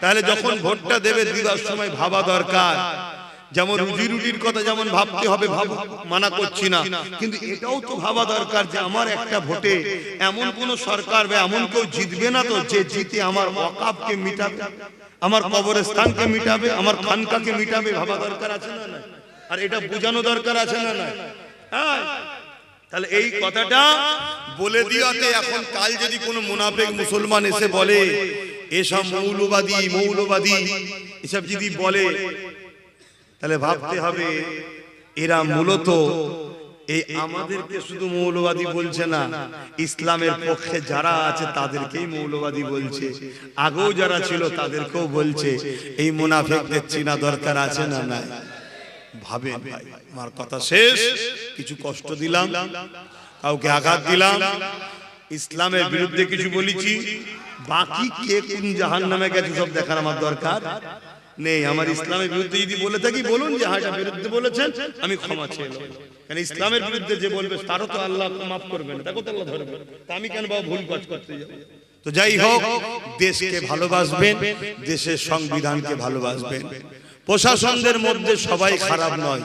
তাহলে যখন ভোটটা দেবে দিবার সময় ভাবা দরকার, যেমন রুজি রুটির কথা যেমন ভাবতে হবে, মানা করছি না, কিন্তু এটাও তো ভাবা দরকার যে আমার একটা ভোটে এমন কোন সরকার বা এমন কেউ জিতবে না তো যে জিতে আমার ওয়াকাফকে মিটাবে, আমার কবরস্থানকে মিটাবে, আমার খানকাকে মিটাবে। ভাবা দরকার আছে না না? আর এটা বোঝানো দরকার আছে না না? তাহলে এই কথাটা বলে দিয়াতে এখন কাল যদি কোনো মুনাফিক মুসলমান এসে বলে এসব মৌলবাদী এসব যদি বলে, তাহলে ভাবতে হবে এরা মূলত এই আমাদেরকে শুধু মৌলবাদী বলছে না, ইসলামের পক্ষে যারা আছে তাদেরকেই মৌলবাদী বলছে, আগেও যারা ছিল তাদেরকেও বলছে। এই মুনাফিকদের চিনা দরকার আছে না না? ভাবে ভাই, আমার কথা শেষ। কিছু কষ্ট দিলাম, কাউকে আঘাত দিলাম, ইসলামের বিরুদ্ধে কিছু বলেছি, বাকি কে কোন জাহান্নামে গেছে সব দেখার আমার দরকার নেই। আমার ইসলামের বিরুদ্ধে যদি বলে থাকি বলুন যে হ্যাঁ, এটা বিরুদ্ধে বলেছেন, আমি ক্ষমা চেয়ে নেব। কারণ ইসলামের বিরুদ্ধে যে বলবে তারও তো আল্লাহ মাফ করবেন, তাকে তো আল্লাহ ধরবেন। তা আমি কেন বাবা ভুল কাজ করতে যাব? তো যাই হোক, দেশকে ভালোবাসবেন, দেশের সংবিধানকে ভালোবাসবেন। প্রশাসনদের মধ্যে সবাই খারাপ নয়,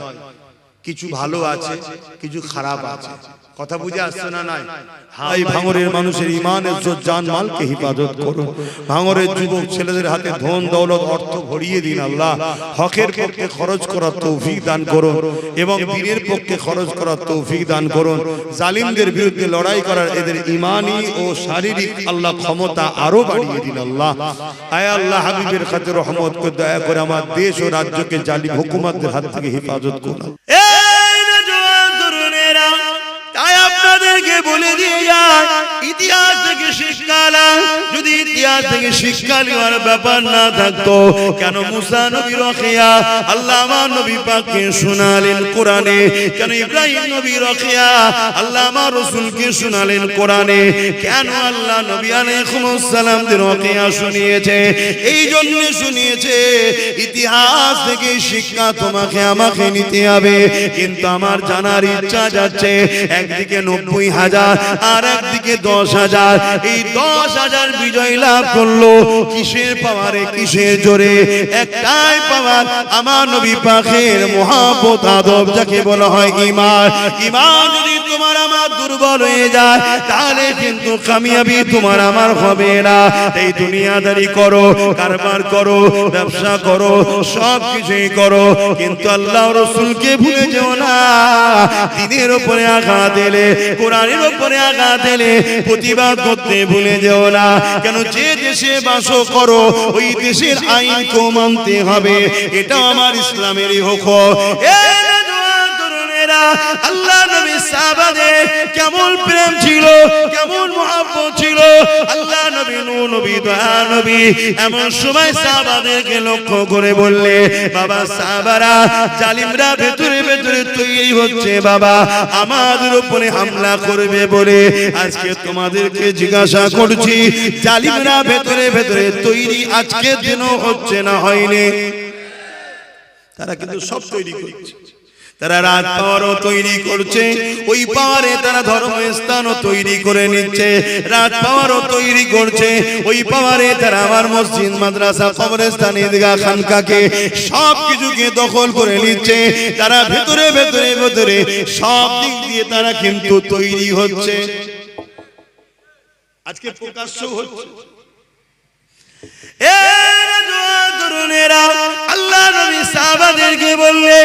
কিছু ভালো আছে, কিছু খারাপ আছে। কথা বুঝে আসছে না? নাই হাই ভাঙরের মানুষের ঈমান ইজ্জত জান মালকে হেফাজত করুন। ভাঙরের যুবক ছেলেদের হাতে ধন দৌলত অর্থ ভরিয়ে দিন আল্লাহ। হকের পক্ষে খরচ করার তৌফিক দান করুন এবং দ্বীনের পক্ষে খরচ করার তৌফিক দান করুন। জালিমদের বিরুদ্ধে লড়াই করার এদের ঈমানি ও শারীরিক আল্লাহ ক্ষমতা আরো বাড়িয়ে দিন আল্লাহ। আয় আল্লাহ, হাবিবের খাতির রহমত করে দয়া করে আমার দেশ ও রাজ্যকে জালিম হুকুমতদের হাত থেকে হেফাজত করুন। তাই আপনাদেরকে বলে দিয়ে যায়, ইতিহাস থেকে শিক্ষা নাও। যদি ইতিহাস থেকে শিক্ষা নেওয়ার ব্যাপার না থাকতো, কেন মুসা নবী রখিয়া আল্লাহ আমার নবী পাককে শোনালেন কোরআনে? কেন ইব্রাহিম নবী রখিয়া আল্লাহ আমার রাসূলকে শোনালেন কোরআনে? কেন আল্লাহ নবী আলাইহিস সালামদের রখিয়া শুনিয়েছে? এই জন্য শুনিয়েছে, ইতিহাস থেকে শিক্ষা তোমাকে আমাকে নিতে হবে। কিন্তু আমার জানার ইচ্ছা যাচ্ছে, একদিকে 90,000 আর একদিকে 10,000। এই 10,000 বিজয় লাভ করলো কিসের পাওয়ারে, কিসের জোরে? একটাই পাওয়ার, আমার নবী পাকের মহব্বত আদব, যাকে বলা হয় ঈমান। ঈমান যদি তোমার আমার দুর্বল হয়ে যায়, তাহলে কিন্তু কামিয়াবি তোমার আমার হবে না। এই দুনিয়াদারি করো, কারবার করো, ব্যবসা করো, সব কিছুই করো, কিন্তু আল্লাহ রাসূলকে ভুলে যেও না। দ্বীনের উপরে আঘাত দিলে, কোরআনের উপরে আঘাত দিলে প্রতিবাদ করতে ভুলে যেও না। কেন যে দেশে বাস করো ওই দেশের আইনকে মানতে হবে, এটা আমার ইসলামেরই হুকুম। আল্লাহ নবী সাহাবাদের কেমন প্রেম ছিল, কেমন মহব্বত ছিল। আল্লাহ নবী, নূর নবী, দয়া নবী এমন সময় সাহাবাদেরকে লক্ষ্য করে বললে, বাবা সাহাবারা, জালিমরা ভেতরে ভেতরে তৈরি হচ্ছে বাবা, আমাদের উপরে হামলা করবে বলে। আজকে তোমাদেরকে জিজ্ঞাসা করছি, জালিমরা ভেতরে ভেতরে তৈরি আজকের দিনও হচ্ছে না হয়নি? তারা কিন্তু সব তৈরি করছে। তারা রাত পাওয়ারও তৈরি করছে, ওই পাওয়ারে তারা ধর্মস্থানও তৈরি করে নিচ্ছে। রাত পাওয়ারও তৈরি করছে, ওই পাওয়ারে তারা আমার মসজিদ, মাদ্রাসা, কবরস্থান, ঈদগাহ, খানকাকে সব কিছুকে দখল করে নিচ্ছে। তারা ভেতরে ভেতরে ভেতরে সব দিক দিয়ে তারা কিন্তু তৈরি হচ্ছে। আজকে প্রকাশ্য হচ্ছে। আল্লাহ নবী সাহাবাদেরকে বললে,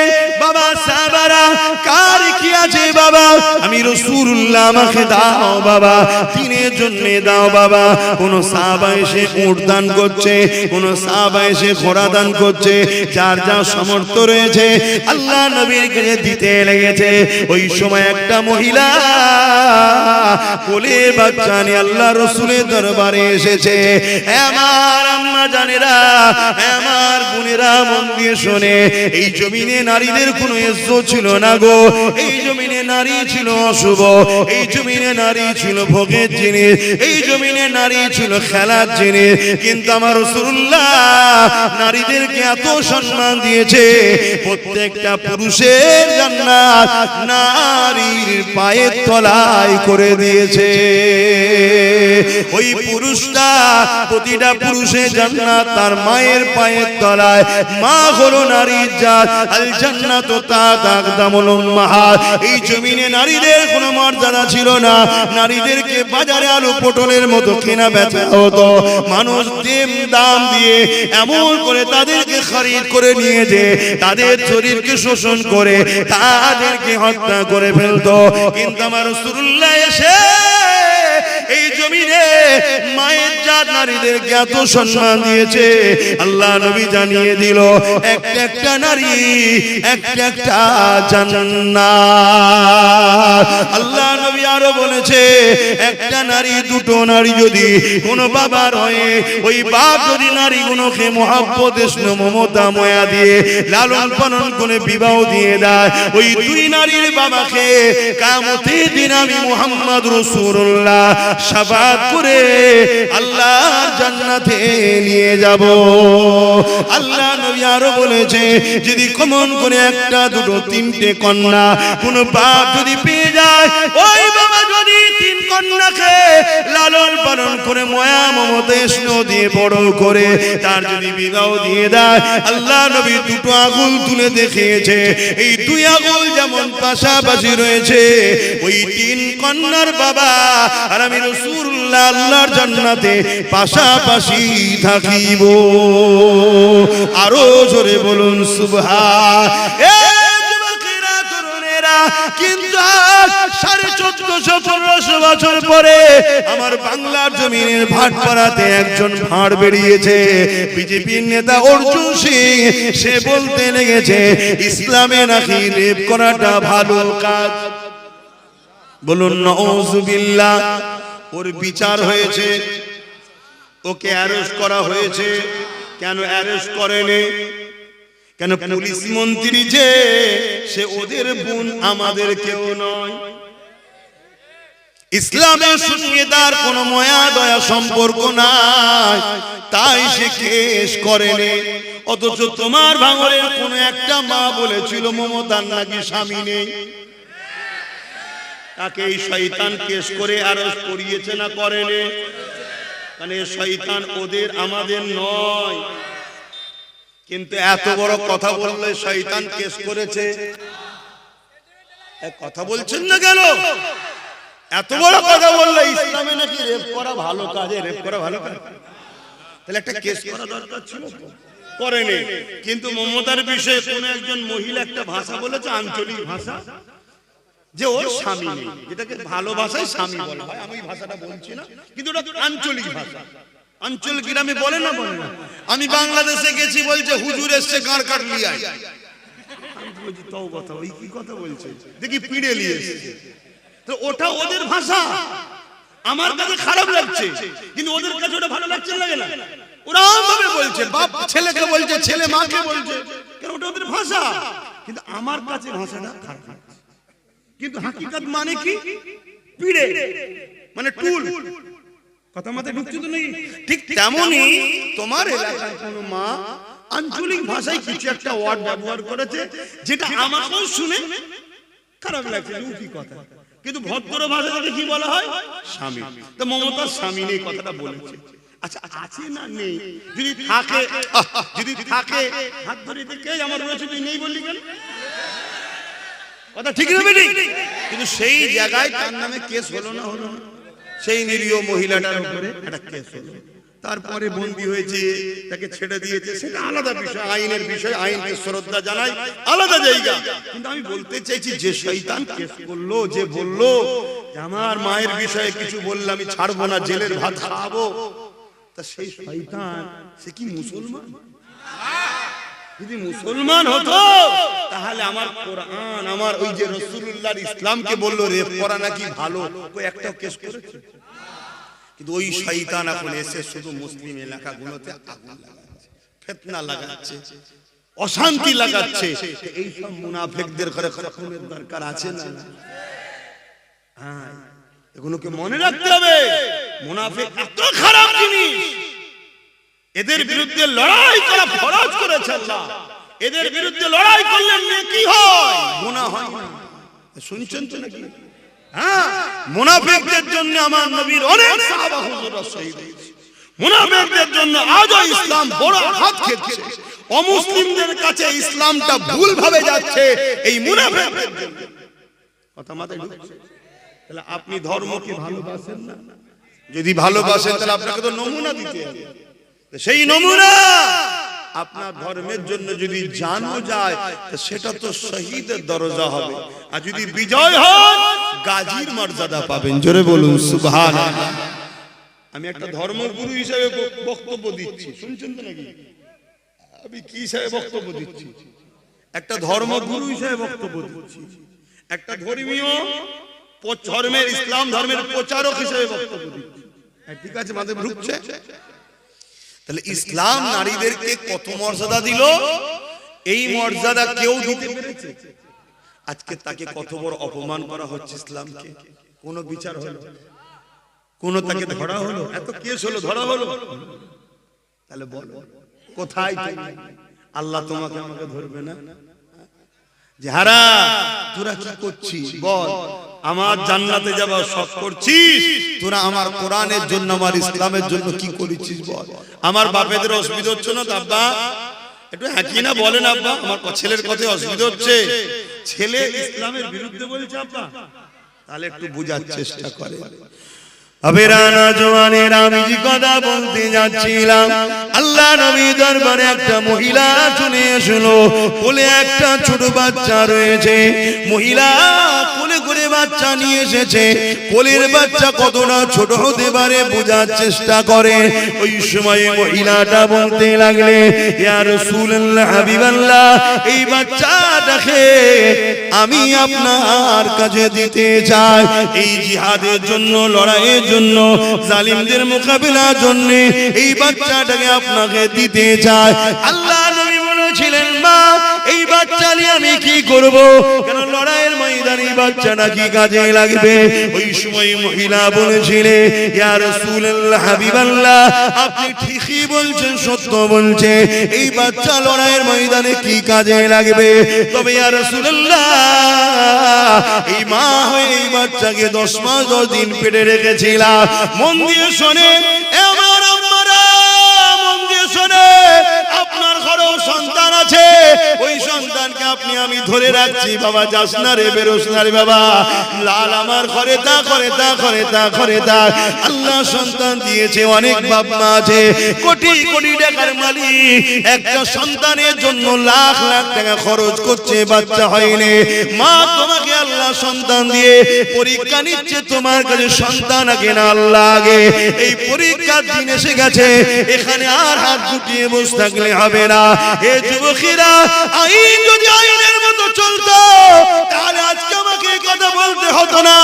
বাবা সাহাবারা, কার কি আছে বাবা? আমি রাসূলুল্লাহ, আমাকে দাও বাবা, দ্বীনের জন্য দাও বাবা। কোন সাহাবা এসে উট দান করছে, কোন সাহাবা এসে ঘোড়া দান করছে, যার যা সামর্থ্য রয়েছে আল্লাহ নবীর কাছে দিতে লেগেছে। ওই সময় একটা মহিলা কোলে বাচ্চা নিয়ে আল্লাহ রাসূলের দরবারে এসেছে। আমার আম্মা জানেরা, আমার বোনেরা, মন দিয়ে শোনে, এই জমিনে নারীদের কোনো ইজ্জত ছিল না গো। এই জমিনে নারী ছিল অশুভ, এই জমিনে নারী ছিল ভোগের জিনিস, এই জমিনে নারী ছিল খেলার জিনিস। কিন্তু আমার রাসূলুল্লাহ নারীদেরকে এত সম্মান দিয়েছে, প্রত্যেকটা পুরুষের জান্নাত নারীর পায়ের তলায় করে দিয়েছে। ওই পুরুষটা, প্রতিটা পুরুষের জান্নাত তার মায়ের পায়ের তলায়। মা হলো নারীর জাত, আল জান্নাতু তাহতা আকদামুল উম্মাহাত। এই জমিনে নারীদের কোনো মর্যাদা ছিল না, নারীদেরকে বাজারে আলু পটলের মতো কেনা বেচা হতো। মানুষ দাম দিয়ে এমন করে তাদেরকে খরিদ করে নিয়ে যে তাদের শরীরকে শোষণ করে তাদেরকে হত্যা করে ফেলতো। কিন্তু আমার রাসূলুল্লাহ এসে এই জমিনে মায়ের জাত নারীদেরকে এত সম্মান দিয়েছে। আল্লাহ নবী জানিয়ে দিল একটা একটা নারী একটা একটা জান্নাত। আল্লাহ নবী আরো বলেছে একটা নারী দুটো নারী যদি কোন বাবার হয়ে ওই বাপ যদি নারীগুলোকে মহব্বত স্নেহ মমতা মায়া দিয়ে লালন পালন করে বিবাহ দিয়ে দেয়, ওই দুই নারীর বাবাকে কিয়ামতের দিন আমি মুহাম্মদ রাসূলুল্লাহ শাফাআত করে আল্লাহর জান্নাতে নিয়ে যাব। আল্লাহ নবী আরো বলেছে যদি কমন করে একটা দুটো তিনটে কন্যা কোন বাপ যদি পেয়ে যায়, ওই বাবা যদি তিন কন্যাকে লালন পালন করে মায়া মমতা স্নেহ দিয়ে বড় করে তার যদি বিবাহ দিয়ে দেয়, আল্লাহ নবী দুটো আঙুল তুলে দেখিয়েছে এই দুই আঙুল যেমন পাশাপাশি রয়েছে, ওই তিন কন্যার বাবা আর আমি রাসূলুল্লাহ আল্লাহর জান্নাতে পাশাপাশি থাকিব। আরো জোরে বলুন সুবহান। কিন্তু 1450 বছর পরে আমার বাংলার জমিনের ভাটপাড়াতে একজন ভাঁড় বেরিয়েছে, বিজেপির নেতা অর্জুন সিং। সে বলতে লেগেছে ইসলামে নাকি রেপ করাটা ভালো কাজ। বলুন নাউযুবিল্লাহ। ওর বিচার হয়েছে, ওকে অ্যারেস্ট করা হয়েছে। কেন অ্যারেস্ট করেনি? কেন পুলিশ মন্ত্রী যে সে ওদের বোন, আমাদের কেউ নয়। ইসলামের সঙ্গে তার কোনো মায়া দয়া সম্পর্ক নাই, তাই সে কেস করেনি। অথচ তোমার ভাঙরের কোন একটা মা বলেছিল মমতার নাকি স্বামী নেই, তাকে এই শয়তান কেস করে অ্যারেস্ট করিয়েছে না করেনি? মানে শয়তান ওদের, আমাদের নয়। কিন্তু এত বড় কথা বললে শয়তান কেস করেছে, কথা বলছেন না কেন? এত বড় কথা বললে ইসলামে নাকি রেপ করা ভালো কাজে, রেপ করা ভালো কাজ, তাহলে একটা কেস করা দরকার ছিল, করেনি। কিন্তু মমতার বিষয়ে কোন একজন মহিলা একটা ভাষা বলেছে, আঞ্চলিক ভাষা, যে ওর স্বামী নেই, যেটাকে ভালোবাসায় স্বামী বলা হয়। আমি ভাষাটা বলছি না, কিন্তু ওটা আঞ্চলিক ভাষা। অঞ্চল গ্রামে বলে না, বলে না। আমি বাংলাদেশে গেছি, বলছে হুজুর এসছে গাঁড় কাটলি আয়। আমি বলছি তাও কথা, ওই কি কথা বলছে, দেখি পিড়ে নিয়ে এসছে। তো ওটা ওদের ভাষা, আমার কাছে খারাপ লাগছে, কিন্তু ওদের কাছে ওটা ভালো লাগছে, লাগে না? ওরা ভাবে বলছে, বাপ ছেলেকে বলছে, ছেলে মাকে বলছে, কারণ ওটা ওদের ভাষা। কিন্তু আমার কাছে ভাষাটা খারাপ লাগছে। কিন্তু হাকিকত মানে কি? পিড়ে মানে টুল। কথা মাথায় ঢুকছে তো নেই? ঠিক তেমনই তোমার এলাকার কোনো মা আঞ্চলিক ভাষায় কিছু একটা ওয়ার্ড ব্যবহার করেছে, যেটা আমাকেও শুনে খারাপ লাগছে, কি কথা। কিন্তু ভদ্র ভাষাটাকে কি বলা হয়? স্বামী। তো মমতার স্বামী নেই কথাটা বলেছে। আচ্ছা আছে না নেই? যদি থাকে, যদি থাকে হাত ধরে দেখে আমার রয়েছে, তুই নেই বললি কেন? কথা ঠিক না বেটি? কিন্তু সেই জায়গায় তার নামে কেস হলো না, হলো না? সেই নিরীহ মহিলাটার উপরে একটা কেস হলো, তারপরে বন্দী হয়েছে, তাকে ছেড়ে দিয়েছে, সেটা আলাদা বিষয়, আইনের বিষয়, আইনকে শ্রদ্ধা জানাই, আলাদা জায়গা। কিন্তু আমি বলতে চাইছি, যে শয়তান কেস করলো, যে বললো আমার মায়ের বিষয়ে কিছু বললে আমি ছাড়বো না, জেলের ভাত খাবো, তা সেই শয়তান সে কি মুসলমান? যদি মুসলমান হতো তাহলে আমার কোরআন, আমার ওই যে রাসূলুল্লাহর ইসলামকে বললো রেপ করা নাকি ভালো, ওই একটা কেস করেছে। কিন্তু ওই শয়তান এখন এসে শুধু মুসলিম এলাকাগুলোতে আগুন লাগাচ্ছে, ফিতনা লাগাচ্ছে। অশান্তি লাগাচ্ছে, এই সব মুনাফিকদের ঘরে খতমের দরকার আছে না? হ্যাঁ, এগুলোকে মনে রাখতে হবে। মুনাফিক এত খারাপ জিনিস, এদের বিরুদ্ধে লড়াই করা ফরজ করেছে আল্লাহ। এদের বিরুদ্ধে লড়াই করলে নেকি হয়, গুনাহ হয় না। শুনছেন তো নাকি? হ্যাঁ, মুনাফিকদের জন্য আমার নবীর অনেক সাহাবা হুজুররা শহীদ হয়েছে। মুনাফিকদের জন্য আজও ইসলাম বড় আঘাত খেচ্ছে। অমুসলিমদের কাছে ইসলামটা ভুলভাবে যাচ্ছে এই মুনাফিকদের জন্য। কথা মাথায় ঢুকছে? তাহলে আপনি ধর্মকে ভালোবাসেন না? যদি ভালোবাসেন তাহলে আপনাকে তো নমুনা দিতে হবে। সেই নমুনা আপনার ধর্মের জন্য যদি জানও যায় তো সেটা তো শহীদের দরজা হবে, আর যদি বিজয় হয় গাজীর মর্যাদা পাবেন। জোরে বলুন সুবহানাল্লাহ। আমি একটা ধর্মগুরু হিসেবে বক্তব্য দিচ্ছি, শুনছেন তো নাকি? আমি কি হিসেবে বক্তব্য দিচ্ছি? একটা ধর্মগুরু হিসেবে বক্তব্য দিচ্ছি, একটা ধর্মীয় ধর্মের ইসলাম ধর্মের প্রচারক হিসেবে বক্তব্য দিচ্ছি। ঠিক আছে, মাঝে ঢুকছে। তাহলে ইসলাম নারীদেরকে কত মর্যাদা দিল, এই মর্যাদা কেউ দিতে পেরেছে? আজকে তাকে কত বড় অপমান করা হচ্ছে ইসলামকে। কোন বিচার হলো? কোন তাকে ধরা হলো? এত কেস হলো, ধরা হলো? তাহলে বলো কোথায় তুমি? আল্লাহ তোমাকে আমাকে ধরবে না? যে হারা তোরা কি করছিস বল? আমার জান্নাতে যাবার শখ করছিস তোরা? আমার কোরআনের জন্য, আমার ইসলামের জন্য কি করেছিস বল? আমার বাপেদের অসুবিধা হচ্ছে না? আব্বা একটু একই না বলেন, আব্বা আমার ছেলের কথায় অসুবিধা হচ্ছে। ছেলে ইসলামের বিরুদ্ধে বলছে আব্বা, তাহলে একটু বোঝার চেষ্টা করে। আবেরানা জওয়ানের আমি যে কথা বলতে যাচ্ছিলাম, আল্লাহ নবী দরবারে একটা মহিলা চলে আসলো। কোলে একটা ছোট বাচ্চা রয়েছে। মহিলা কোলে করে বাচ্চা নিয়ে এসেছে। কোলের বাচ্চা কতটা ছোট হতে পারে বোঝার চেষ্টা করে। ওই সময় মহিলাটা বলতে লাগলে, ইয়া রাসূলুল্লাহ, হাবিবাল্লাহ, এই বাচ্চাটাকে আমি আপনার কাছে দিতে চাই। এই জিহাদের জন্য, লড়াইয়ের জন্য, জালিমদের মোকাবিলার জন্য এই বাচ্চাটাকে আপনাকে দিতে চাই। আল্লাহ নবী বলেছিলেন, মা এই বাচ্চা নিয়ে আমি কি করব? কেন লড়াইয়ের ময়দানে এই বাচ্চাটা কি কাজে লাগবে? ওই সময় মহিলা বলেছিলেন, ইয়া রাসূলুল্লাহ, হাবিবাল্লাহ, আপনি ঠিকই বলছেন, সত্য বলছেন, এই বাচ্চা লড়াইয়ের ময়দানে কি কাজে লাগবে। তবে ইয়া রাসূলুল্লাহ, এই মা হয়ে এই বাচ্চাকে 10 মাস 10 দিন পেটে রেখেছিলাম। মন দিয়ে শোনে, আমার আম্মারা, মন দিয়ে শোনে, আপনার ঘরেও সন্তান আছে। ওই সন্তানকে আপনি আমি ধরে রাখছি, বাবা যাস না রে, বেরোস না রে বাবা, লাল আমার ঘরে তা করে, তা করে, তা করে, তা। আল্লাহ সন্তান দিয়েছে, অনেক বাপ মা আছে কোটি কোটি টাকার মালিক, একটা সন্তানের জন্য লাখ লাখ টাকা খরচ করছে, বাচ্চা হয়নি। মা তোমাকে আল্লাহ সন্তান দিয়ে পরীক্ষা নিচ্ছে, তোমার কাছে সন্তান আগে না আল্লাহ আগে? এই পরীক্ষার দিন এসে গেছে, এখানে আর হাত গুটিয়ে বসে থাকলে হবে না। হে যুবকেরা, আইন যদি আইনের মতো চলতো তাহলে আজকে আমাকে কথা বলতে হতো না।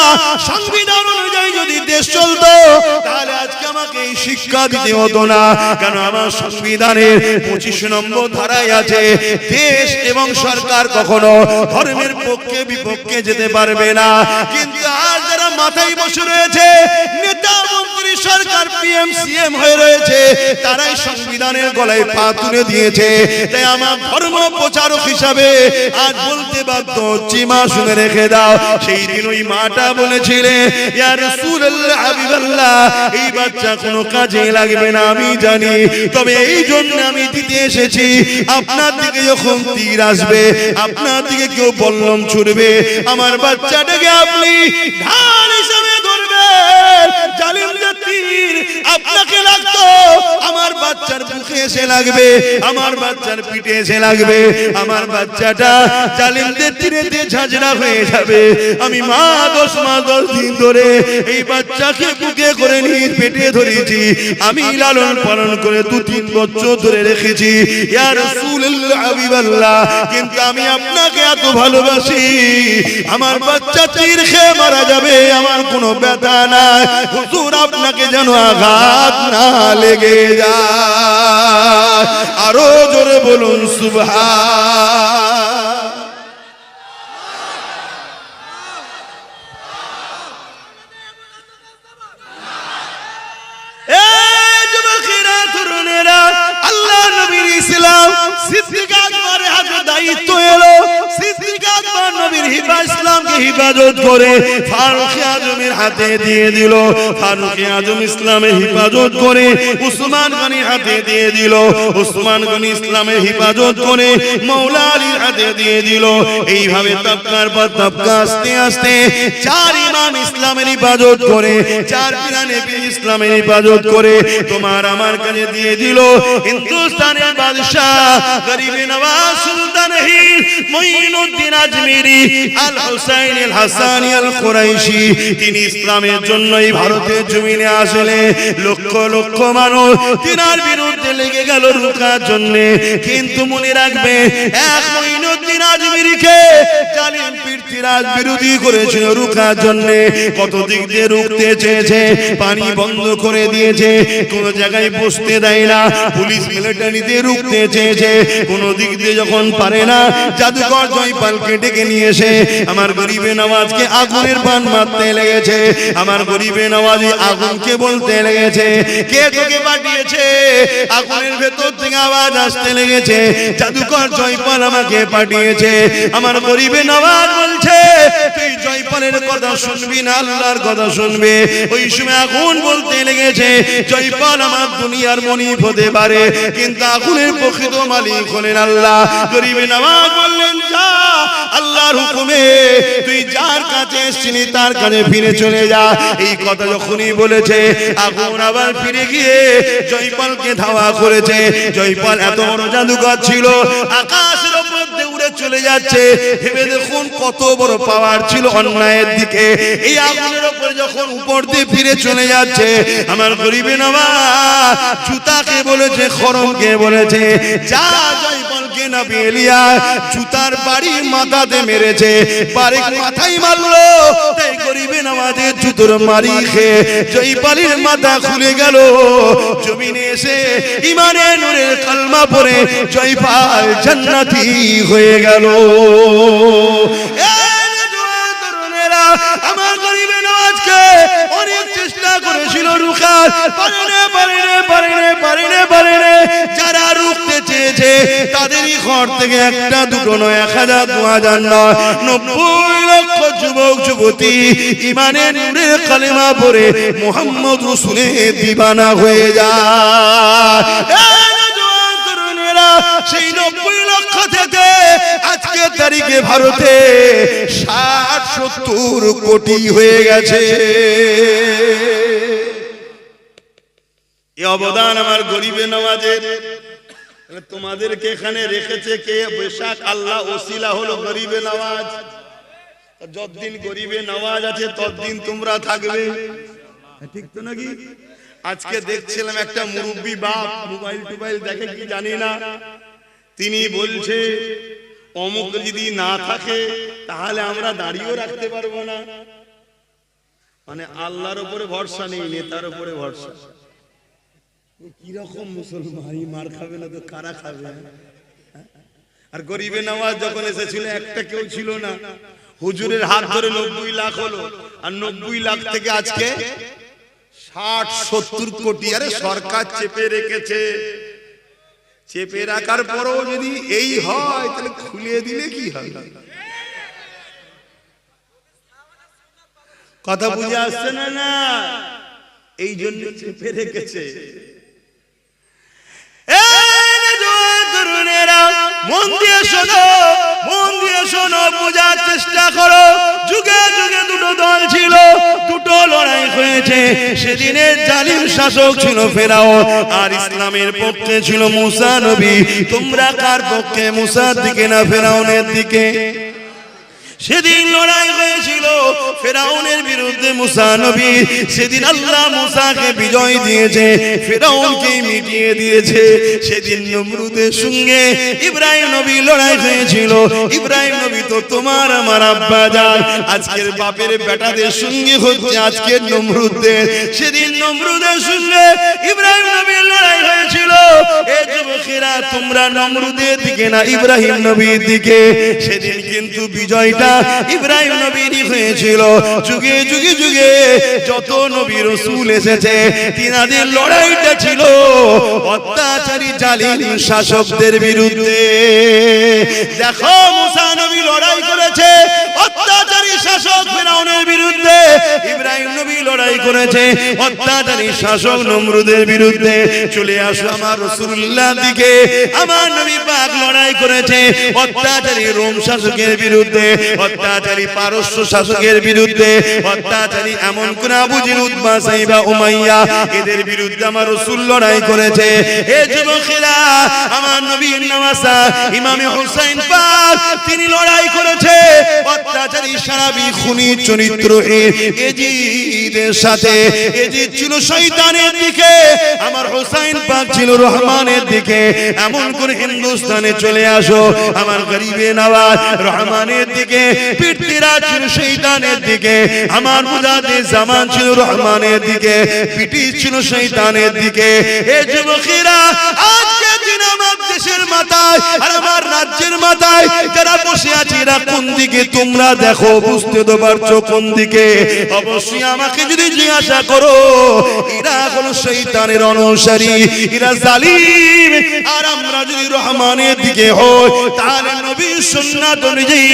সংবিধান অনুযায়ী যদি দেশ চলতো তাহলে আজকে আমাকে এই শিক্ষা দিতে হতো না। কারণ আমার সংবিধানের 25 নম্বর ধারায় আছে, দেশ এবং সরকার কখনো ধর্মের পক্ষে বিপক্ষে যেতে পারবে না। কিন্তু আজ যারা মাথায় বসে রয়েছে, নেতা মন্ত্রী, সরকার, পিএম সিএম হয়ে রয়েছে, তারাই সংবিধানের গলায় পা তুলে দিয়েছে। তাই আমার ধর্ম প্রচারক হিসাবে আজ বলতে বাধ্য হচ্ছি, মা শুনে রেখে দাও। সেই দিন ওই মাটা বলেছিলেন, ইয়া রাসূলুল্লাহ, হাবিবাল্লাহ, এই বাচ্চা কোনো কাজে লাগবে না আমি জানি, তবে এই জন্য আমি দিতে এসেছি, আপনার দিকে যখন তীর আসবে, আপনার দিকে কেউ বল্লম ছুড়বে, আমার বাচ্চাটাকে আপনি ঢাল হিসেবে ধরবেন। জালিমদের তীর আপনাকে লাগতো, আমার বাচ্চার বুকে এসে লাগবে, আমার বাচ্চার পিঠে এসে লাগবে, আমার বাচ্চাটা জালিমদের তীরেতে ঝাঁঝরা হয়ে যাবে। আমি মা 10 মাস 10 দিন ধরে এই বাচ্চাকে বুকে করে নিয়ে পেটে ধরেছি, আমি লালন পালন করে 2-3 বছর ধরে রেখেছি। ইয়া রাসূলুল্লাহ, হাবিবাল্লাহ, কিন্তু আমি আপনাকে এত ভালোবাসি, আমার বাচ্চা তীর খেয়ে মারা যাবে, আমার কোনো ব্যথা নাই। হুজুর, আপনাকে যেন আঘাত না লেগে যায়। আরো জোরে বলুন সুবহান। আল্লাহ নবীর ইসলাম সিদ্দিক আকবরের হাতে দায়িত্ব এলো। সিদ্দিক আকবর নবীর ইসলামকে হিফাজত করে ফারুক আজমের হাতে দিয়ে দিল। ফারুক আজম ইসলামের হিফাজত করে উসমান গনির হাতে দিয়ে দিল। উসমান গনি ইসলামের হিফাজত করে মাওলা আলীর হাতে দিয়ে দিল। এইভাবে তবকার পর তবকা আস্তে আস্তে চার ইমাম ইসলামের হিফাজত করে, চার পিরানে ইসলামের হিফাজত করে তোমার আমার কাছে দিয়ে দিল। হিন্দুস্তানের বাদশাহ গরিবে নওয়াজ সুলতান হিন্দ মুঈনুদ্দিন আজমিরি আল হুসাইন আল হাসানি আল কুরাইশি, তিনি ইসলামের জন্যই ভারতের জমিনে আসলে লক্ষ লক্ষ মানুষ তিনার বিরুদ্ধে লেগে গেল রুখার জন্য। কিন্তু মনে রাখবে, এক মুঈনুদ্দিন আজমিরিকে জালিম পৃথ্বীরাজ বিরোধী করেছিল রুখার জন্য। কত দিক দিয়ে রুখতে চেয়েছে, পানি বন্ধ করে দিয়েছে, কোন জায়গায় বসতে দেয় না, পুলিশ মিলিটারিতে রুখতে চেয়েছে, কোন দিক দিয়ে যখন পারে না জাদুকর জয়পালকে ডেকে নিয়ে এসে আমার গরিবে নওয়াজকে আগুনের বাণ মারতে লেগেছে। আমার গরিবে নওয়াজ আগুনকে বলতে লেগেছে, কে তোকে পাঠিয়েছে? আগুনের ভেতর থেকে আওয়াজ আসতে লেগেছে, জাদুকর জয়পাল আমাকে পাঠিয়েছে। আমার গরিবে নওয়াজ বলছে, তুই জয়পালের কথা শুনবি না, আল্লাহর কথা শুনবে। ওই সময় আগুন বলতে লেগেছে, জয়পাল আমার দুনিয়ার মনিব হতে পারে, কিন্তু আগুনের প্রকৃত মালিক হলেন আল্লাহ। গরিবে নওয়াজ বললেন, যা, আল্লাহর হুকুমে তুই যার কাছে এসেছিলি তার কাছে ফিরে চলে যা। এই কথা যখনই বলেছে, আগুন আবার ফিরে গিয়ে জয়পালকে ধাওয়া করেছে। জয়পাল এত বড় জাদুকর ছিল, আকাশের উপর দিয়ে উড়ে চলে যাচ্ছে। ভেবে দেখুন কত বড় পাওয়ার ছিল অন্যায়ের দিকে। এই আগুনের উপর যখন উপর দিয়ে ফিরে চলে যাচ্ছে, আমার গরিবে নওয়াজ জুতাকে বলেছে, খরমকে বলেছে, যা জয়পালকে না পেলিয়া জুতার বাড়ি মাথাতে মেরেছে। বারেক মাথায় মারলো, তাই গরিবে নওয়াজের জুতোর মারি খেয়ে জয়পালের মাথা খুলে গেল। জমিনে এসে ইমানের নূরের কালমা পড়ে জয়পাল জান্নাতি হয়ে গেল। আমার গরিবে নওয়াজকে অনেক চেষ্টা করেছিল রুখার, পারেনে। যারা রুখতে চেয়েছে তাদেরই ঘর থেকে একটা দুটো নয়, 1000 2000 নয়, 90 লক্ষ যুবক যুবতী ইমানের নূরের কালেমা পড়ে মুহাম্মদ রাসূলের দিবানা হয়ে যায়। সেই 90 লক্ষ থেকে আজকের তারিখে ভারতে 60-70 কোটি হয়ে গেছে। এই অবদান আমার গরিবে নওয়াজের। তোমাদেরকে এখানে রেখেছে কে? বেশাক আল্লাহ ওসিলা হলো গরিবে নওয়াজ। যতদিন গরিবে নওয়াজ আছে ততদিন তোমরা থাকবে, ঠিক তো নাকি? আজকে দেখছিলাম একটা মুরব্বী বাপ, মোবাইল দেখে কি জানি না, তিনি বলছে অমুক যদি না থাকে তাহলে আমরা দাঁড়িয়েও রাখতে পারবো না। মানে আল্লাহর উপরে ভরসা নেই, নেতার উপরে ভরসা। কিরকম মুসলমান, মার খাবে না তো কারা খাবে? আর গরিবে নওয়াজ যখন এসেছিল একটা কেউ ছিল না, হুজুরের হাত ধরে 90 লাখ হলো, আর 90 লাখ থেকে আজকে 60-70 কোটি। আরে সরকার চেপে রেখেছে, চেপে রাখার পরও যদি এই হয় তাহলে খুলে দিলে কি হয়? কথা বুঝে আসছে না? না, এই জন্য চেপে রেখেছে। মন দিয়ে শোনো, বোঝার চেষ্টা করো। যুগে যুগে দুটো দল ছিল, দুটো লড়াই হয়েছে। সেদিনের জালিম শাসক ছিল ফেরাউন, আর ইসলামের পক্ষে ছিল মুসা নবী। তোমরা কার পক্ষে? মুসার দিকে না ফেরাউনের দিকে? সেদিন লড়াই হয়েছিল ফেরাউনের বিরুদ্ধে মুসা নবী, সেদিন আল্লাহ মুসাকে বিজয় দিয়েছে, ফেরাউনকে মিটিয়ে দিয়েছে। সেদিন নমরুদের সঙ্গে ইব্রাহিম নবী লড়াই হয়েছিল। ইব্রাহিম নবী তো তোমার আমার আব্বা জান, আজকের বাপের বেটাদের সঙ্গে হচ্ছে আজকের নমরুদের। সেদিন নমরুদের সঙ্গে ইব্রাহিম নবীর লড়াই হয়েছিল। এ যুবকেরা তোমরা নমরুদের দিকে না ইব্রাহিম নবীর দিকে। সেদিন কিন্তু বিজয়টা ইব্রাহিম নবীরই হয়েছিল। যুগে যুগে যুগে যত নবী রাসূল এসেছে তিনাদের লড়াইটা ছিল অত্যাচারী জালিম শাসকদের বিরুদ্ধে। দেখো মুসা নবী লড়াই করেছে অত্যাচারী শাসক ফেরাউনের বিরুদ্ধে, ইব্রাহিম নবী লড়াই করেছে অত্যাচারী শাসক নমরুদের বিরুদ্ধে। চলে আসো আমার রাসূলুল্লাহর দিকে। আমার নবী পাক লড়াই করেছে অত্যাচারী রোম শাসকের বিরুদ্ধে, অত্যাচারী পারস্য শাসকের বিরুদ্ধে, অত্যাচারী এমন কোন আবু জেহেল উতবা সাইবা উমাইয়া এদের বিরুদ্ধে আমার রাসূল লড়াই করেছে। হে যুবকেরা আমার নবীর নওয়াসা ইমামে হুসাইন পাক তিনি লড়াই করেছে অত্যাচারী সারাবি খুনি চরিত্রহীন এজিদের সাথে। এজিদ ছিল শয়তানের দিকে, আমার হুসাইন পাক ছিল রহমানের দিকে। এমন করে হিন্দুস্তানে চলে আসো আমার গরিবে নওয়াজ রহমানের দিকে, পীরতিরা ছিল শয়তানের দিকে। আমার মুজাদ্দিদ জামান ছিল রহমানের দিকে, পিটি ছিল শয়তানের দিকে। এ যুবকেরা আজকে দিন আমার দেশের মাথায় আর আমার রাজ্যের মাথায় যারা বসে আছে এরা কোন দিকে তোমরা দেখো, বুঝতে তো পারছো কোন দিকে? অবশ্যই আমাকে যদি জিজ্ঞাসা করো এরা হলো শয়তানের অনুসারী, এরা জালিম। আর আমরা যদি রহমানের দিকে হই তাহলে নবীর সুন্নাত অনুযায়ী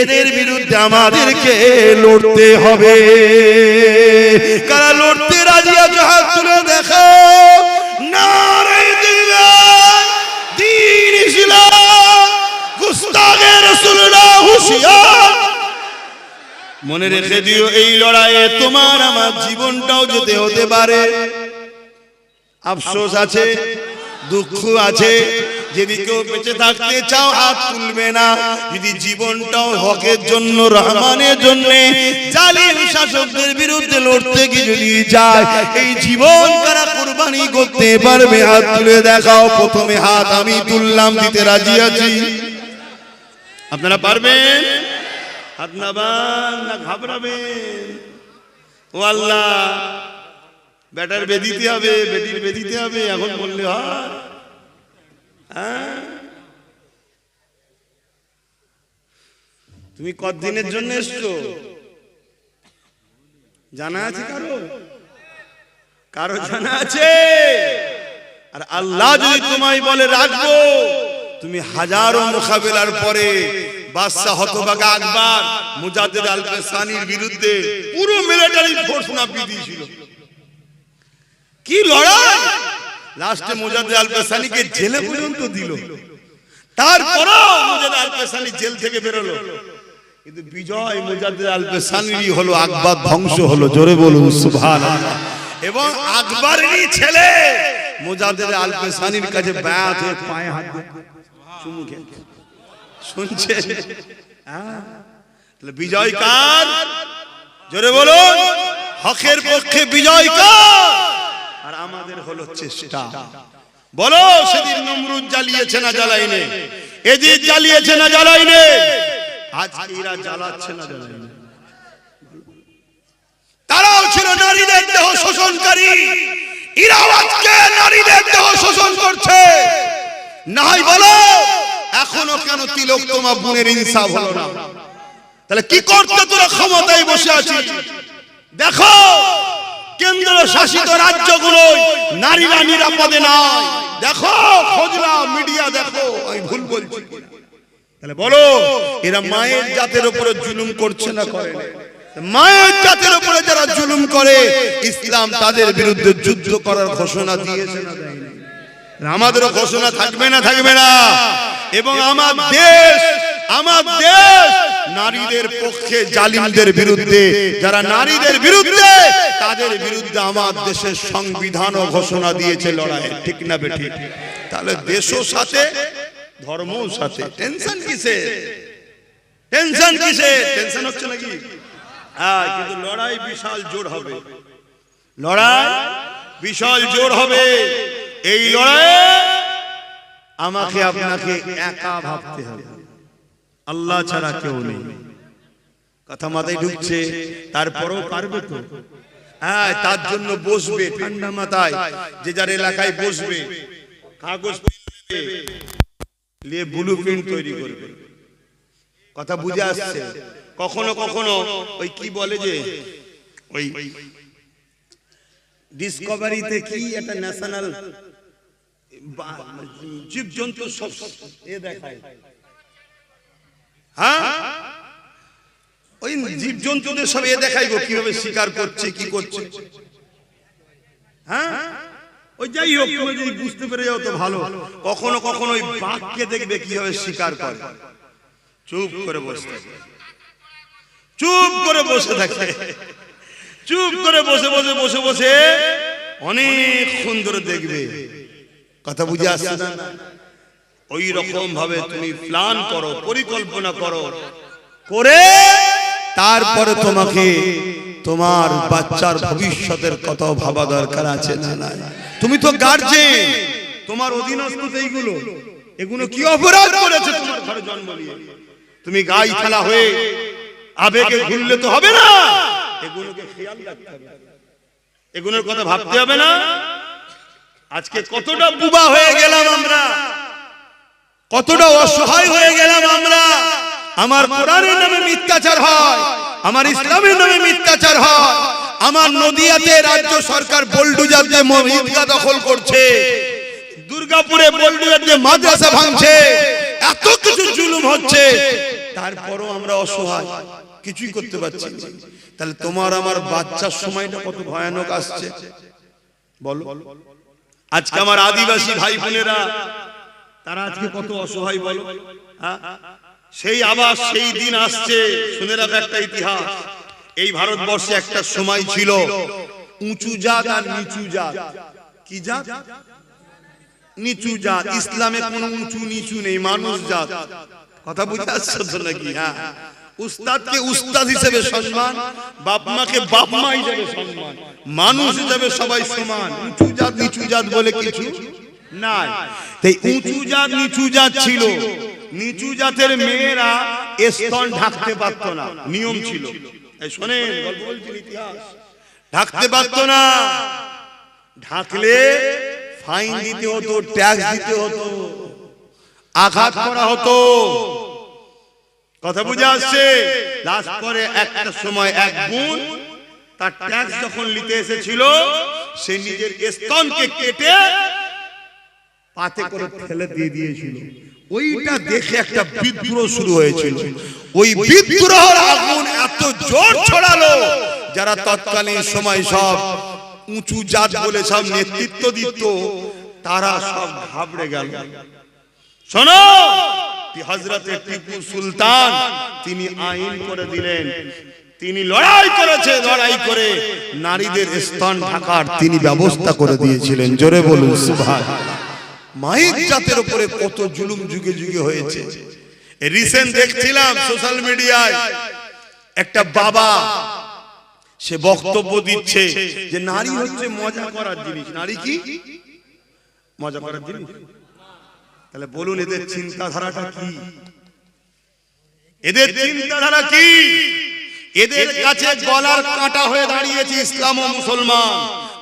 এদের বিরুদ্ধে আমাদেরকে লড়তে হবে। কারা লড়তে রাজি আছে হাত তুলে দেখো। নারে দিলাল দ্বীন ইসলাম গুস্তাগে রাসূলুল্লাহ হুঁশিয়ার। মনে রেখে দিও এই লড়াইয়ে তোমার আমার জীবনটাও যেতে হতে পারে। আফসোস আছে, দুঃখ আছে। যদি কেউ বেঁচে থাকতে চাও হাত তুলবে না। যদি জীবনটাও হকের জন্য রহমানের জন্য জালিম শাসকদের বিরুদ্ধে লড়তে কি যদি যায় এই জীবন কারা কুরবানি করতে পারবে? হাত তুলে দেখাও। প্রথমে হাত আমি তুললাম, দিতে রাজি আছি। আপনারা পারবেন? হাত নামান না ঘাবড়াবেন? ও আল্লাহ বেটার বেদিতে হবে, বেটির বেদিতে হবে, এখন বললে হয়? তুমি কতদিনের জন্য এসছো জানা আছে কারো? কারো জানা আছে? আর আল্লাহ যদি তোমায় বলে রাখবো, তুমি হাজারো মোকাবেলার পরে বাদশাহ হতভাগা আকবর মুজাদ্দিদ আল-কাসানির বিরুদ্ধে পুরো মিলিটারি ফোর্স নাপিয়ে দিয়েছিল। কি লড়াই! লাস্টে মুজাদ্দিদ আল-কাসানিকে জেলে পর্যন্ত দিল। তারপরও মুজাদ্দিদ আল-কাসানি জেল থেকে বেরোলো, কিন্তু বিজয় মুজাদ্দিদ আল-কাসানিরই হলো, আকবর ধ্বংস হলো। জোরে বলুন সুবহানাল্লাহ। এবং আকবরেরই ছেলে মুজাদ্দিদ আল-কাসানির কাছে বায়াত হয়ে পায়ে হাত দিয়ে চুমু খেয়ে শুনছে। তাহলে বিজয় কার? জোরে বলুন। হকের পক্ষে বিজয় কার? আর আমাদের হলো চেষ্টা। বলো সেদিন নমরুদ জ্বালিয়েছে না জ্বালাইনে? এজিদ জ্বালিয়েছে না জ্বালাইনে? আজকে এরা জ্বালাচ্ছে না জ্বালাইনে? তারাও ছিল নারীদের দেহ শোষণকারী, এরাও আজকে নারীদের দেহ শোষণ করছে। নাই বলো এখনো কেন তিলক তোমার বোনের ইনসাফ হলো না? তাহলে কি করতে তোরা ক্ষমতায় বসে আছিস? দেখো কেন্দ্র শাসিত রাজ্যগুলোয় নারীরা নিরাপদে নাই। দেখো খোঁজলা মিডিয়া, দেখো আমি ভুল বলছি? তাহলে বলো এরা মায়ের জাতের উপরে জুলুম করছে না করে না? মায়ের জাতের উপরে যারা জুলুম করে ইসলাম তাদের বিরুদ্ধে যুদ্ধ করার ঘোষণা দিয়েছে না দেয়নি? আমাদেরও ঘোষণা থাকবে না থাকবে না? এবং আমার দেশ নারীদের পক্ষে জালিমদের বিরুদ্ধে, যারা নারীদের বিরুদ্ধে তাদের বিরুদ্ধে আমার দেশের সংবিধানও ঘোষণা দিয়েছে লড়াই। ঠিক না বেঠিক? তাহলে দেশও সাথে ধর্মও সাথে, টেনশন কিসে? টেনশন কিসে? টেনশন হচ্ছে নাকি? হ্যাঁ, কিন্তু লড়াই বিশাল জোর হবে, লড়াই বিশাল জোর হবে। এই লড়াই আমাকে আপনাকে একা ভাবতে হবে, আল্লাহ ছাড়া কেউ নেই। কথা মাথায় ঢুকছে? তারপরেও পারবে তো? হ্যাঁ, তার জন্য বসবে ঠান্ডা মাথায়, যে যার এলাকায় বসবে, কাগজ নিয়ে ব্লুপ্রিন্ট তৈরি করবে। কথা বুঝে আসছে? কখনো কখনো ওই কি বলে যে ওই ডিসকভারিতে কি একটা ন্যাশনাল জীবজন্তু সব এ দেখায়, হ্যাঁ ওই জীবজন্তুদের সব এ দেখাইবো কিভাবে শিকার করছে, কি করছে। হ্যাঁ, ওই যাই হোক, তুমি যদি বুঝতে পেরে যাও তো ভালো। কখনো কখনো ওই বাঘকে দেখবে কিভাবে শিকার করে, চুপ করে বসে থাকে, চুপ করে বসে থাকে, চুপ করে বসে বসে বসে বসে অনেক সুন্দর দেখবে। কথা বুঝে আসছে না? ওই রকম ভাবে তুমি প্ল্যান করো, পরিকল্পনা করো, করে তারপরে তোমাকে তোমার বাচ্চার ভবিষ্যতের কথা ভাবা দরকার আছে না? না, তুমি তো গার্জেন, তোমার অধীনস্থ এইগুলো, এগুলো কি অপরাধ করেছে তোমার ঘরে জন্ম নিয়ে? তুমি গাই খেলা হয়ে আবেগে ঘুরলে তো হবে না, এগুলোকে খেয়াল রাখতে হবে, এগুলোর কথা ভাবতে হবে না? আজকে কতটা বুবা হয়ে গেলাম আমরা, কতটা অসহায় হয়ে গেলাম আমরা। আমার কোরআনের নামে মিথ্যাচার হয়, আমার ইসলামের নামে মিথ্যাচার হয়, আমার নদিয়াতে রাজ্য সরকার বোলডুজার দিয়ে ঈদগাহ দখল করছে, দুর্গাপুরে বোলডুজার দিয়ে মাদ্রাসা ভাঙছে, এত কিছু জুলুম হচ্ছে, তারপরও আমরা অসহায়, কিছুই করতে পারছি না। তাহলে তোমার আমার বাচ্চার সময়টা কত ভয়ানক আসছে বলো। আজকে আমার আদিবাসী ভাই বোনেরা তারা আজকে কত অসহায় বলো। সেই আবার সেই দিন আসছে, শুনে রাখো একটা ইতিহাস। এই ভারতবর্ষে একটা সময় ছিল উঁচু জাত আর নিচু জাত। কি জাত? নিচু জাত। ইসলামে কোনো উঁচু নিচু নেই, মানুষ জাত। কথা বুঝে আসছে তো নাকি? হ্যাঁ, উস্তাদকে উস্তাদ হিসেবে সম্মান, বাপ মাকে বাপ মা হিসেবে সম্মান, মানুষ হিসেবে সবাই সমান। উঁচু জাত নিচু জাত বলে কিছু নাই। তাই উঁচু জাত নিচু জাত ছিল। নিচু জাতের মেয়েরা স্তন ঢাকতে পারতো না, নিয়ম ছিল। শোনেন, গল্প বলছি, ইতিহাস। ঢাকতে পারতো না, ঢাকলে ফাইন দিতে হতো, ট্যাক্স দিতে হতো, আঘাত করা হতো। কথা বুঝে আসছে? লাস্ট পরে একটা সময় এক বোন তার ট্যাক্স যখন নিতে এসেছিল, সে নিজের স্তনকে কেটে পাতে করে ফেলে দিয়ে দিয়েছিল। ওইটা দেখে একটা বিদ্রোহ শুরু হয়েছিল। ওই বিদ্রোহের আগুন এত জোর ছড়ালো, যারা তৎকালীন সময় সব উঁচু জাত বলে সব নেতৃত্ব দিত, তারা সব ঘাবড়ে গেল। শোনো, হযরত টিপু সুলতান তিনি আইন করে দিলেন, তিনি লড়াই করেছে, লড়াই করে নারীদের স্তন ঢাকার তিনি ব্যবস্থা করে দিয়েছিলেন। জোরে বলুন সুবহানাল্লাহ। মাইক জাতের উপরে কত জুলুম যুগে যুগে হয়েছে। রিসেন্ট দেখছিলাম সোশ্যাল মিডিয়ায় একটা বাবা, সে বক্তব্য দিচ্ছে যে নারী হচ্ছে মজা করার জিনিস। নারী কি মজা করার জিনিস? তাহলে বলুন, এদের চিন্তাধারাটা কি? এদের চিন্তাধারা কি? এদের কাছে গলার কাঁটা হয়ে দাঁড়িয়েছে ইসলাম ও মুসলমান।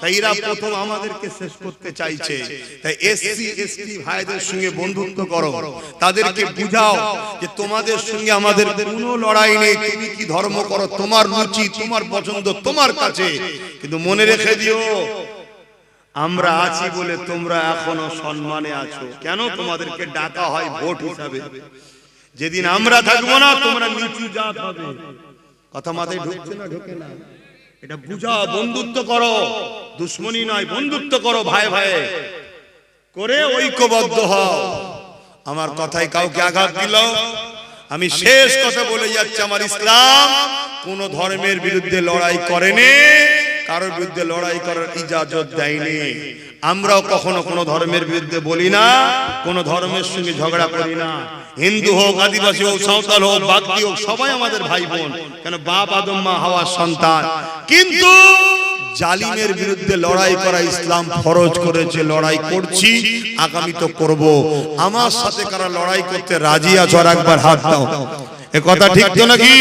তাই এরা প্রথম আমাদেরকে শেষ করতে চাইছে। তাই এসসি এসটি ভাইদের সঙ্গে বন্ধুত্ব করো, তাদেরকে বুঝাও যে তোমাদের সঙ্গে আমাদের কোনো লড়াই নেই, তুমি কি ধর্ম করো, তোমার রুচি, তোমার পছন্দ তোমার কাছে। কিন্তু মনে রেখে দিও, আমরা আছি বলে তোমরা এখনো সম্মানে আছো। কেন? তোমাদেরকে ডাকা হয় ভোট হিসাবে। যেদিন আমরা থাকবো না, তোমরা নিচু জাত হবে। কথা মাথায় ঢুকছে না? ঢোকে না? এটা বুঝাও, বন্ধুত্ব করো, দুশ্মনী নয়, বন্ধুত্ব করো, ভাই ভাই করে ঐক্যবদ্ধ হও। আমার কথায় কাউকে আঘাত দিল? আমি শেষ কথা বলে যাচ্ছি, আমার ইসলাম কোন ধর্মের বিরুদ্ধে লড়াই করেনি, কারোর বিরুদ্ধে লড়াই করার ইজাজত দেয়নি। আমরাও কখনো কোনো ধর্মের বিরুদ্ধে বলি না, কোনো ধর্মের সঙ্গে ঝগড়া করি না। হিন্দু হোক, আদিবাসী হোক, সাঁওতাল হোক, বাগদি হোক, সবাই আমাদের ভাই বোন। কেন বাপ আদম মা হাওয়ার সন্তান। কিন্তু জালিমের বিরুদ্ধে লড়াই করা ইসলাম ফরজ করেছে, লড়াই করছি, আগামী তো করব। আমার সাথে কারা লড়াই করতে রাজি আছো? আর একবার হাত দাও। এ কথা ঠিক তো নাকি?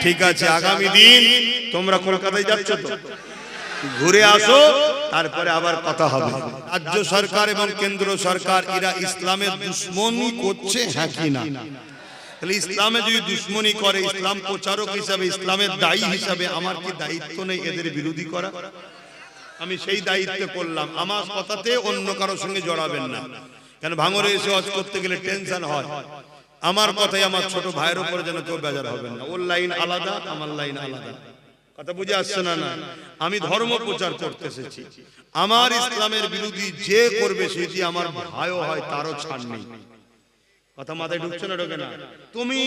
ঠিক আছে, আগামী দিন তোমরা কলকাতায় যাচ্ছ তো, ঘুরে আসো, তারপরে আবার কথা হবে। রাজ্য সরকার এবং কেন্দ্র সরকার এরা ইসলামের দুশ্মনী করছে, হ্যাঁ কি না? তাহলে ইসলামে যদি দুশ্মনী করে, ইসলাম প্রচারক হিসাবে, ইসলামের দায়ী হিসাবে আমার কি দায়িত্ব নেই এদের বিরোধী করা? আমি সেই দায়িত্বে করলাম। আমার কথাতে অন্য কারোর সঙ্গে জড়াবেন না। কেন ভাঙরে এসে ওয়াজ করতে গেলে টেনশন হয়। আমার কথাই আমার ছোট ভাইয়ের উপরে যেন কেউ বেজার হবেন না। ওর লাইন আলাদা, আমার লাইন আলাদা। কথা বুঝে আসছে না? না, আমি ধর্ম প্রচার করতে এসেছি। আমার ইসলামের বিরোধী যে করবে সেটি আমার ভাইও হয়, তারও ছাড় নেই। কথা মাথায় ঢুকছে না? ঢোকে না? তুমি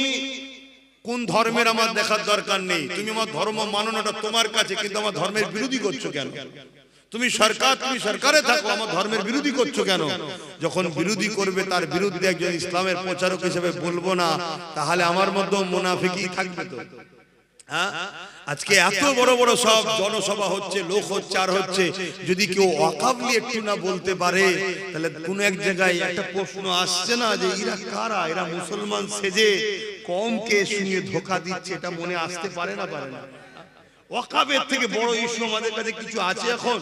কোন ধর্মের আমার দেখার দরকার নেই। তুমি আমার ধর্ম মানো না, তোমার কাছে, কিন্তু আমার ধর্মের বিরোধী করছো কেন? তুমি সরকার, তুমি সরকারে থাকো, আমার ধর্মের বিরোধী করছো কেন? যখন বিরোধী করবে তার বিরুদ্ধে একজন ইসলামের প্রচারক হিসেবে বলবো না, তাহলে আমার মধ্যে মুনাফিকি থাকবে তো। আজকে এত বড় বড় সব জনসভা হচ্ছে, লোক হচ্ছে, আর হচ্ছে, যদি কেউ ওয়াকফ নিয়ে একটু না বলতে পারে, তাহলে কোন এক জায়গায় একটা প্রশ্ন আসছে না যে এরা কারা? এরা মুসলমান সেজে কমকে শুনিয়ে ধোঁকা দিচ্ছে, এটা মনে আসতে পারে না? পারে না? ওয়াকফের থেকে বড় ইস্যু আমাদের কাছে কিছু আছে এখন?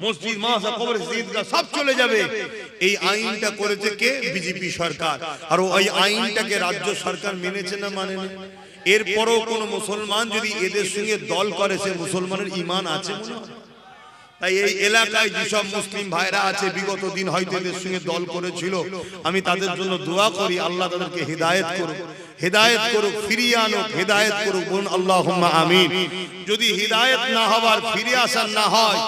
মসজিদ, মাদ্রাসা, কবর, ঈদগাহ সব চলে যাবে। এই আইনটা করেছে কে? বিজেপি সরকার। আর ওই আইনটাকে রাজ্য সরকার মেনেছে না মানে না? এরপরও কোন মুসলমান যদি এদের সঙ্গে দল করে, সে মুসলমানের ঈমান আছে মনে হয়? তাই এই এলাকায় যেসব মুসলিম ভাইরা আছে, বিগত দিন হয়তো এদের সঙ্গে দল করেছিল, আমি তাদের জন্য দোয়া করি, আল্লাহ তাদেরকে হিদায়াত করুক, হিদায়াত করুক, ফিরিয়ে আনুক, হিদায়াত করুক। বলুন আল্লাহুম্মা আমিন। যদি হিদায়াত না হবার, ফিরে আসার না হয়,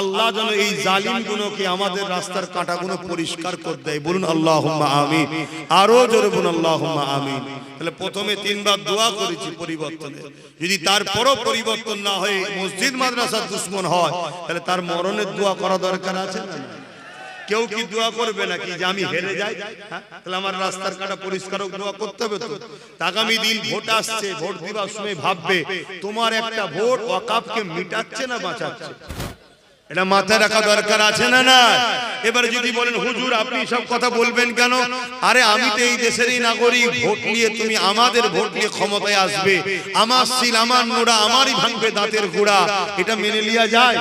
আল্লাহ যেন এই জালিমগুলোকে, আমাদের রাস্তার কাঁটাগুলো পরিষ্কার করে দেয়। বলুন আল্লাহুম্মা আমিন। আরো জোরে বলুন আল্লাহুম্মা আমিন। তাহলে প্রথমে তিনবার দোয়া করেছি পরিবর্তনে। যদি তারপরও পরিবর্তন না হয়ে মসজিদ মাদ্রাসার দুশ্মন হয়, তাহলে তার মরণের দোয়া করা দরকার আছে না? কেউ কি দোয়া করবে নাকি যে আমি হেরে যাই? তাহলে আমার রাস্তার কাটা পরিষ্কার দোয়া করতে হবে তো। আগামী দিন ভোট আসছে, ভোট দিবার সময় ভাববে তোমার একটা ভোট ওয়াকফকে মিটাচ্ছে না বাঁচাচ্ছে। এটা মাথায় রাখা দরকার আছে না? না। এবারে যদি বলেন হুজুর আপনি সব কথা বলবেন কেন? আরে আমি তো এই দেশেরই নাগরিক। ভোট নিয়ে তুমি আমাদের ভোট নিয়ে ক্ষমতায় আসবে, আমার সিল, আমার নোড়া আমারই ভাঙবে দাঁতের গোড়া, এটা মেনে লিয়া যায়?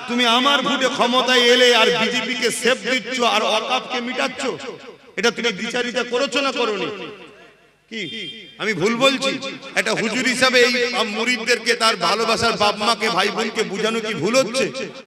তুমি আমার ভোটে ক্ষমতায় এলে আর বিজেপি কে সেফ দিচ্ছ আর ওয়াকফকে মিটাচ্ছ, এটা তুমি বিচারিতা করেছো না করোনি? কি আমি ভুল বলছি? একটা হুজুর হিসাবে এই মুরিদদেরকে, তার ভালোবাসার বাপ মাকে, ভাই বোনকে বোঝানো কি ভুল হচ্ছে?